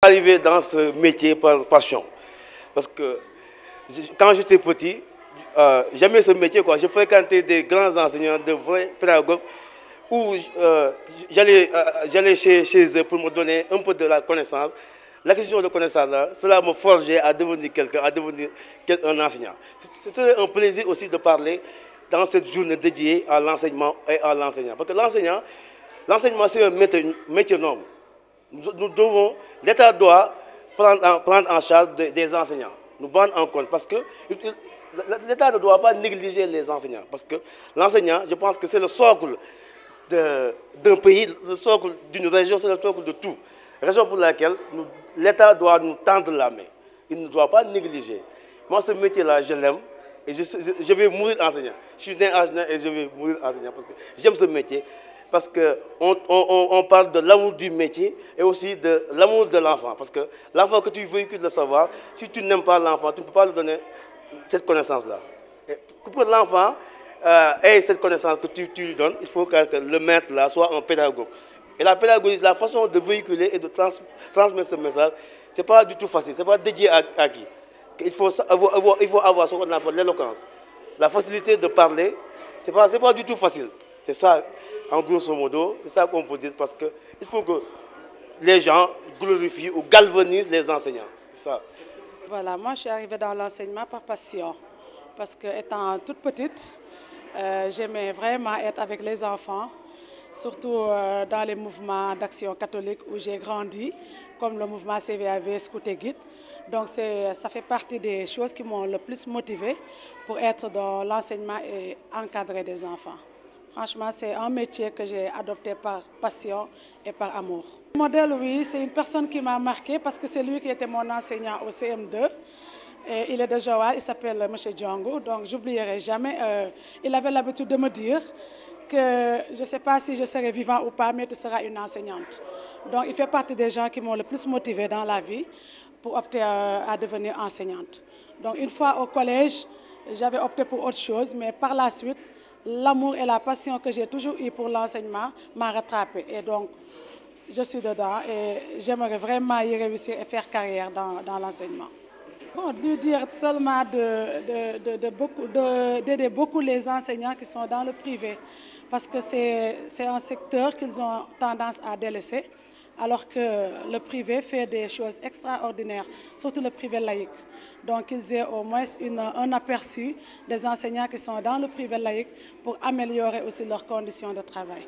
Arrivé dans ce métier par passion. Parce que quand j'étais petit, j'aimais ce métier, quoi. Je fréquentais des grands enseignants, de vrais pédagogues, où j'allais chez eux pour me donner un peu de la connaissance. L'acquisition de connaissances, là, cela me forgeait à devenir quelqu'un, à devenir un enseignant. C'était un plaisir aussi de parler dans cette journée dédiée à l'enseignement et à l'enseignant. Parce que l'enseignement, c'est un métier noble. L'État doit prendre en charge des enseignants, nous prendre en compte, parce que l'État ne doit pas négliger les enseignants, parce que l'enseignant, je pense que c'est le socle d'un pays, le socle d'une région, c'est le socle de tout. Raison pour laquelle l'État doit nous tendre la main, il ne doit pas négliger. Moi, ce métier-là, je l'aime, et je vais mourir enseignant. Je suis né enseignant et je vais mourir enseignant, parce que j'aime ce métier. Parce qu'on parle de l'amour du métier et aussi de l'amour de l'enfant. Parce que l'enfant que tu véhicules le savoir, si tu n'aimes pas l'enfant, tu ne peux pas lui donner cette connaissance-là. Pour que l'enfant ait cette connaissance que tu lui donnes, il faut que le maître là soit un pédagogue. Et la pédagogie, la façon de véhiculer et de transmettre ce message, ce n'est pas du tout facile, ce n'est pas dédié à qui. Il faut avoir ce qu'on appelle l'éloquence. La facilité de parler, ce n'est pas du tout facile. C'est ça, en grosso modo, c'est ça qu'on peut dire, parce qu'il faut que les gens glorifient ou galvanisent les enseignants. Ça. Voilà, moi je suis arrivée dans l'enseignement par passion, parce que étant toute petite, j'aimais vraiment être avec les enfants, surtout dans les mouvements d'action catholique où j'ai grandi, comme le mouvement CVAV, Scout et Guide. Donc ça fait partie des choses qui m'ont le plus motivée pour être dans l'enseignement et encadrer des enfants. Franchement, c'est un métier que j'ai adopté par passion et par amour. Le modèle, oui, c'est une personne qui m'a marqué parce que c'est lui qui était mon enseignant au CM2. Et il est de Joal, il s'appelle M. Django, donc j'oublierai jamais. Il avait l'habitude de me dire que je ne sais pas si je serai vivant ou pas, mais tu seras une enseignante. Donc il fait partie des gens qui m'ont le plus motivée dans la vie pour opter à devenir enseignante. Donc une fois au collège, j'avais opté pour autre chose, mais par la suite, l'amour et la passion que j'ai toujours eu pour l'enseignement m'a rattrapée. Et donc, je suis dedans et j'aimerais vraiment y réussir et faire carrière dans l'enseignement. Bon, lui dire seulement d'aider beaucoup les enseignants qui sont dans le privé, parce que c'est un secteur qu'ils ont tendance à délaisser, alors que le privé fait des choses extraordinaires, surtout le privé laïque. Donc qu'ils aient au moins un aperçu des enseignants qui sont dans le privé laïque pour améliorer aussi leurs conditions de travail.